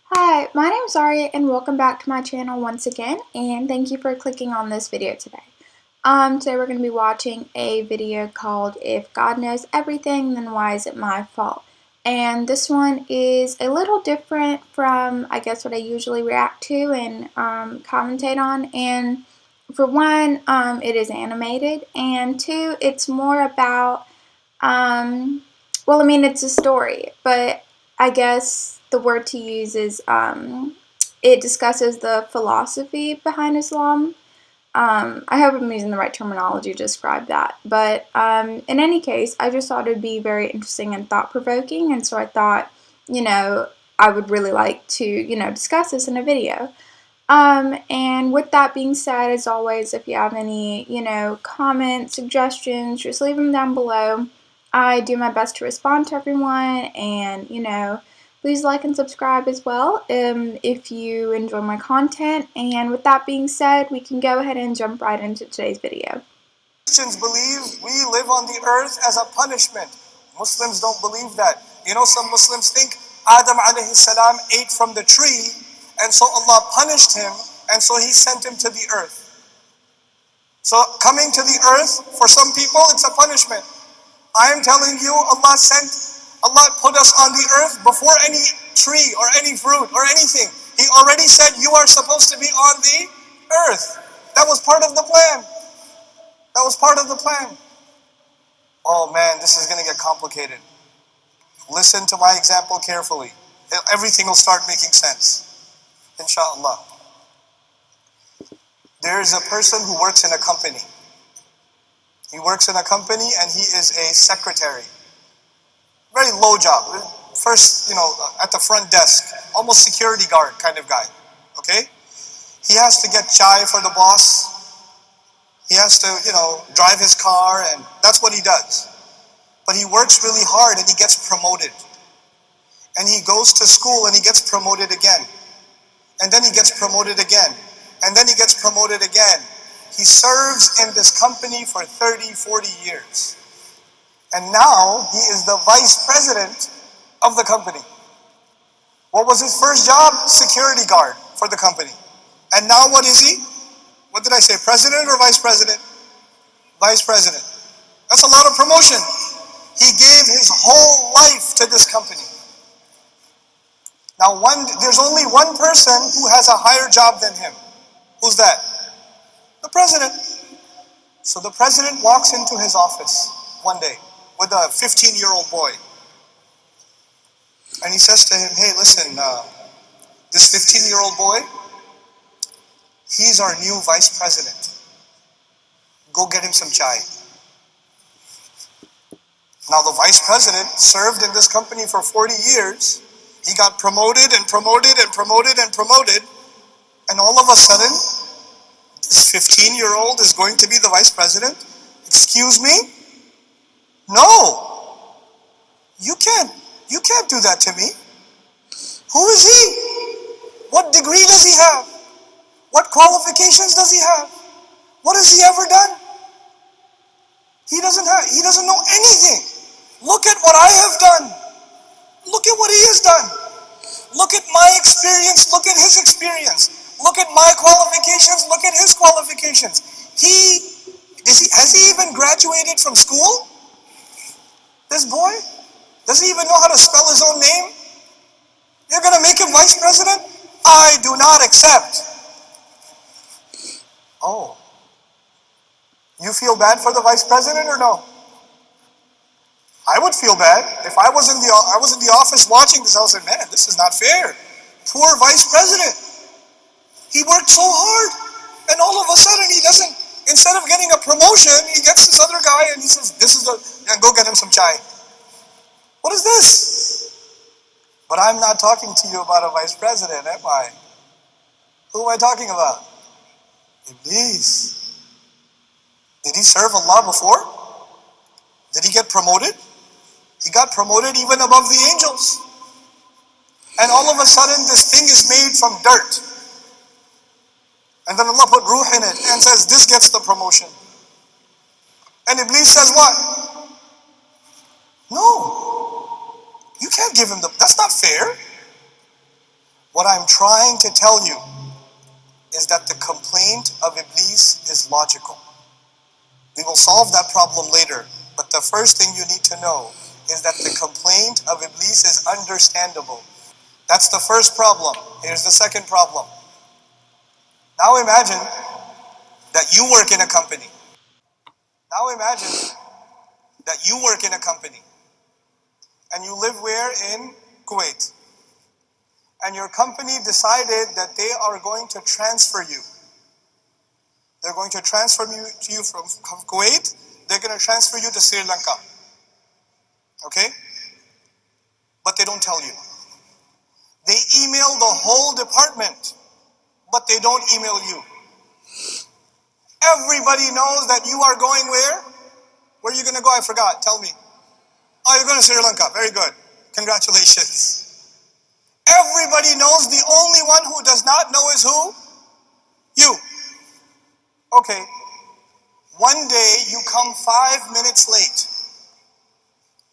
Hi, my name is Aria and welcome back to my channel once again, and thank you for clicking on this video today. Today we're going to be watching a video called If God Knows Everything, Then Why Is It My Fault? And this one is a little different from, I guess, what I usually react to and commentate on. And for one, it is animated, and two, it's more about well, I mean, it's a story, but I guess the word to use is it discusses the philosophy behind Islam. I hope I'm using the right terminology to describe that. But in any case, I just thought it would be very interesting and thought-provoking, and so I thought, I would really like to, discuss this in a video. And with that being said, as always, if you have any, comments, suggestions, just leave them down below. I do my best to respond to everyone, and, please like and subscribe as well if you enjoy my content. And with that being said, we can go ahead and jump right into today's video. Christians believe we live on the earth as a punishment. Muslims don't believe that. Some Muslims think Adam alayhi salam ate from the tree, and so Allah punished him, and so He sent him to the earth. So coming to the earth, for some people, it's a punishment. I am telling you, Allah put us on the earth before any tree or any fruit or anything. He already said you are supposed to be on the earth. That was part of the plan. That was part of the plan. Oh man, this is going to get complicated. Listen to my example carefully. Everything will start making sense, inshallah. There is a person who works in a company. He works in a company and he is a secretary. Very low job. First, at the front desk, almost security guard kind of guy. Okay? He has to get chai for the boss. He has to, drive his car, and that's what he does. But he works really hard and he gets promoted. And he goes to school and he gets promoted again. And then he gets promoted again. And then he gets promoted again. He serves in this company for 30, 40 years. And now he is the vice president of the company. What was his first job? Security guard for the company. And now what is he? What did I say? President or vice president? Vice president. That's a lot of promotion. He gave his whole life to this company. Now there's only one person who has a higher job than him. Who's that? The president. So the president walks into his office one day with a 15-year-old boy. And he says to him, hey, listen, this 15-year-old boy, he's our new vice president. Go get him some chai. Now the vice president served in this company for 40 years. He got promoted and promoted and promoted and promoted. And all of a sudden, this 15-year-old is going to be the vice president? Excuse me? No. You can't do that to me. Who is he? What degree does he have? What qualifications does he have? What has he ever done? He doesn't know anything. Look at what I have done. Look at what he has done. Look at my experience. Look at his experience. Look at my qualifications. Look at his qualifications. Has he even graduated from school? This boy? Does he even know how to spell his own name? You're going to make him vice president? I do not accept. Oh. You feel bad for the vice president or no? I would feel bad. If I was in the office watching this, I would say, man, this is not fair. Poor vice president. He worked so hard, and all of a sudden he doesn't, instead of getting a promotion, he gets this other guy and he says, and go get him some chai. What is this? But I'm not talking to you about a vice president, am I? Who am I talking about? Iblis. Did he serve Allah before? Did he get promoted? He got promoted even above the angels. And all of a sudden this thing is made from dirt. And then Allah put ruh in it and says, this gets the promotion. And Iblis says what? No. You can't give him that's not fair. What I'm trying to tell you is that the complaint of Iblis is logical. We will solve that problem later, but the first thing you need to know is that the complaint of Iblis is understandable. That's the first problem. Here's the second problem. Now imagine that you work in a company. Now imagine that you work in a company and you live where? In Kuwait. And your company decided that they are going to transfer you. They're going to transfer you from Kuwait. They're going to transfer you to Sri Lanka. Okay? But they don't tell you. They email the whole department, but they don't email you. Everybody knows that you are going where? Where are you going to go? I forgot. Tell me. Oh, you're going to Sri Lanka. Very good. Congratulations. Everybody knows. The only one who does not know is who? You. Okay. One day you come 5 minutes late.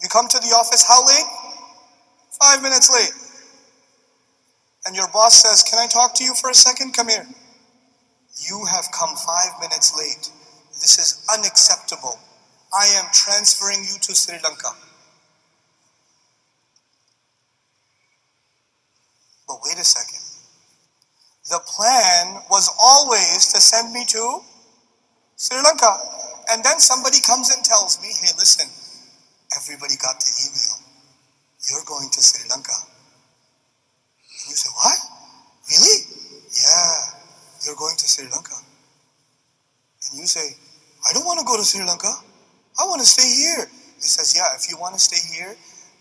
You come to the office how late? 5 minutes late. And your boss says, can I talk to you for a second? Come here. You have come 5 minutes late. This is unacceptable. I am transferring you to Sri Lanka. But wait a second. The plan was always to send me to Sri Lanka. And then somebody comes and tells me, hey, listen, everybody got the email. You're going to Sri Lanka. And you say, what? Really? Yeah, you're going to Sri Lanka. And you say, I don't want to go to Sri Lanka. I want to stay here. He says, yeah, if you want to stay here,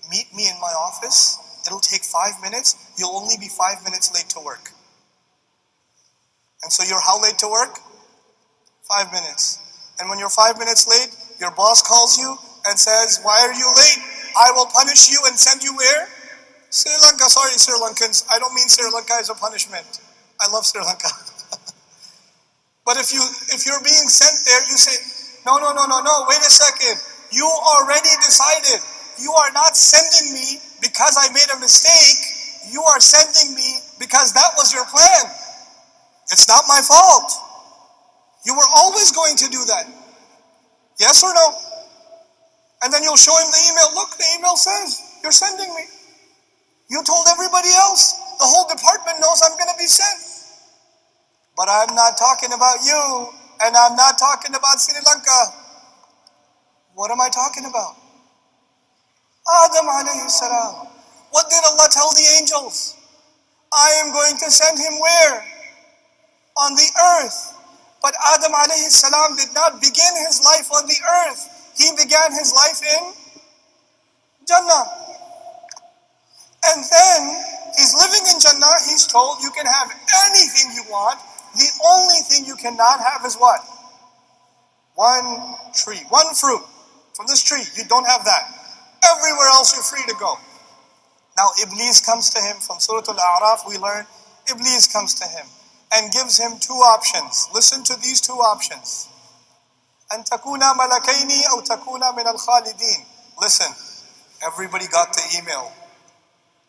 meet me in my office. It'll take 5 minutes. You'll only be 5 minutes late to work. And so you're how late to work? 5 minutes. And when you're 5 minutes late, your boss calls you and says, why are you late? I will punish you and send you where? Sri Lanka. Sorry, Sri Lankans. I don't mean Sri Lanka as a punishment. I love Sri Lanka. But if you're being sent there, you say, no, wait a second. You already decided. You are not sending me because I made a mistake. You are sending me because that was your plan. It's not my fault. You were always going to do that. Yes or no? And then you'll show him the email. Look, the email says, you're sending me. You told everybody else. The whole department knows I'm going to be sent. But I'm not talking about you, and I'm not talking about Sri Lanka. What am I talking about? Adam alayhi salam. What did Allah tell the angels? I am going to send him where? On the earth. But Adam alayhi salam did not begin his life on the earth. He began his life in Jannah. And then he's living in Jannah. He's told you can have anything you want. The only thing you cannot have is what? One tree, one fruit. From this tree, you don't have that. Everywhere else you're free to go. Now Iblis comes to him. From Surah Al-A'raf we learn Iblis comes to him and gives him two options. Listen to these two options. أن تكون ملكين أو تكون من الخالدين. Listen, everybody got the email.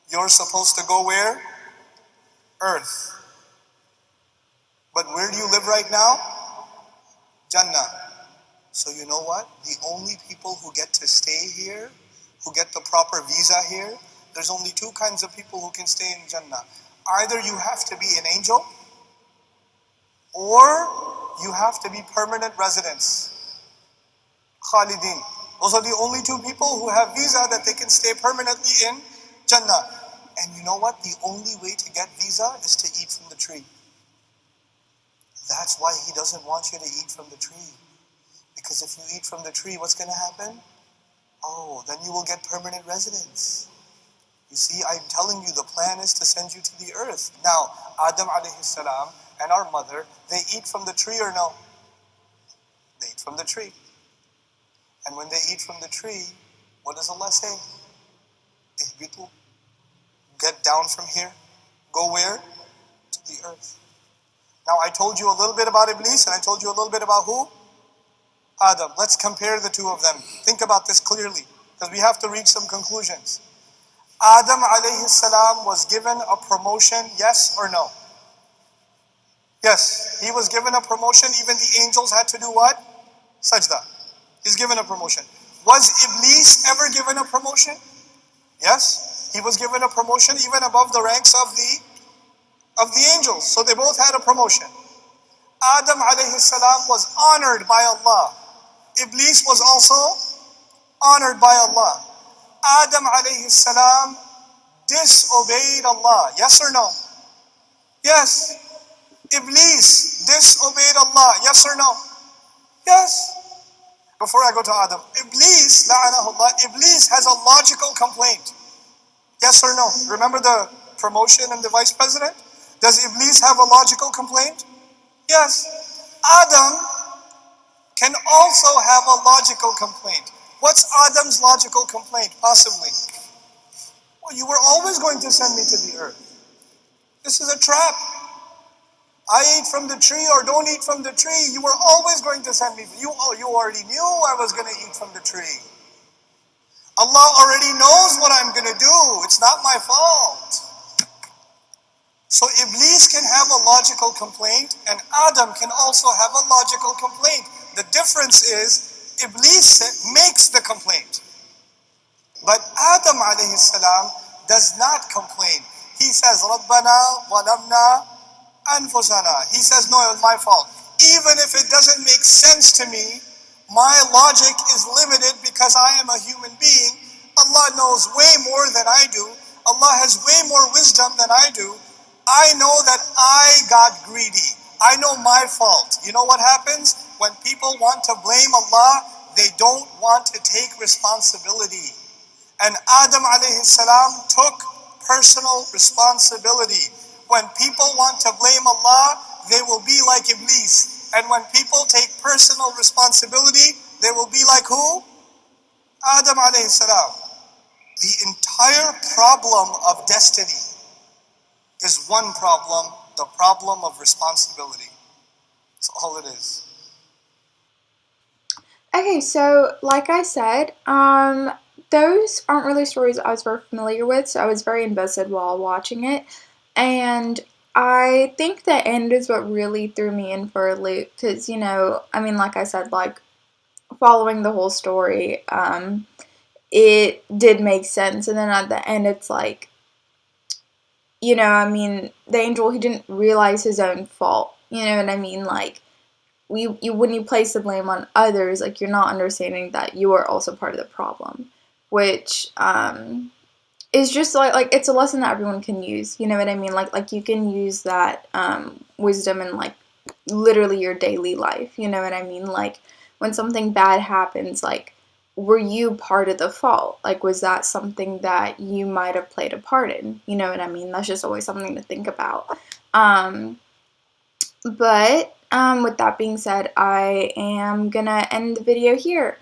You're supposed to go where? Earth. But where do you live right now? Jannah. So you know what? The only people who get to stay here, who get the proper visa here, there's only two kinds of people who can stay in Jannah. Either you have to be an angel, or you have to be permanent residents. Khalidin. Those are the only two people who have visa that they can stay permanently in Jannah. And you know what? The only way to get visa is to eat from the tree. That's why he doesn't want you to eat from the tree. Because if you eat from the tree, what's going to happen? Oh, then you will get permanent residence. You see, I'm telling you, the plan is to send you to the earth. Now, Adam alayhi salam and our mother, they eat from the tree or no? They eat from the tree. And when they eat from the tree, what does Allah say? Ihbitu. Get down from here. Go where? To the earth. Now I told you a little bit about Iblis and I told you a little bit about who? Adam. Let's compare the two of them. Think about this clearly because we have to reach some conclusions. Adam alayhi salam was given a promotion, yes or no? Yes, he was given a promotion. Even the angels had to do what? Sajda. He's given a promotion. Was Iblis ever given a promotion? Yes, he was given a promotion even above the ranks of the angels. So they both had a promotion. Adam alayhi salam was honored by Allah. Iblis was also honored by Allah. Adam alayhi salam disobeyed Allah. Yes or no? Yes. Iblis disobeyed Allah. Yes or no? Yes. Before I go to Adam, Iblis, la'anahullah, Iblis has a logical complaint. Yes or no? Remember the promotion and the vice president? Does Iblis have a logical complaint? Yes. Adam can also have a logical complaint. What's Adam's logical complaint, possibly? Well, you were always going to send me to the earth. This is a trap. I eat from the tree or don't eat from the tree. You were always going to send me. You already knew I was going to eat from the tree. Allah already knows what I'm going to do. It's not my fault. So Iblis can have a logical complaint and Adam can also have a logical complaint. The difference is Iblis makes the complaint. But Adam alayhi salam does not complain. He says, Rabbana walamna anfusana. He says, no, it was my fault. Even if it doesn't make sense to me, my logic is limited because I am a human being. Allah knows way more than I do. Allah has way more wisdom than I do. I know that I got greedy. I know my fault. You know what happens? When people want to blame Allah, they don't want to take responsibility. And Adam alayhi salam took personal responsibility. When people want to blame Allah, they will be like Iblis. And when people take personal responsibility, they will be like who? Adam alayhi salam. The entire problem of destiny is one problem, the problem of responsibility. That's all it is. Okay, so like I said, those aren't really stories I was very familiar with, so I was very invested while watching it. And I think the end is what really threw me in for a loop, because, I mean, like I said, like, following the whole story, it did make sense, and then at the end, it's like, I mean, the angel, he didn't realize his own fault, you know what I mean, like, when you place the blame on others, like, you're not understanding that you are also part of the problem, which, is just like it's a lesson that everyone can use, you know what I mean? Like you can use that wisdom in like literally your daily life, you know what I mean? Like when something bad happens, like were you part of the fault? Like was that something that you might have played a part in? You know what I mean? That's just always something to think about. But with that being said, I am gonna end the video here.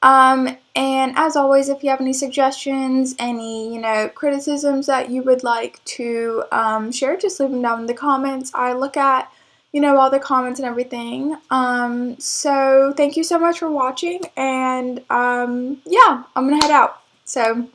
And as always, if you have any suggestions, any, criticisms that you would like to share, just leave them down in the comments. I look at, all the comments and everything. So thank you so much for watching, and yeah, I'm gonna head out. So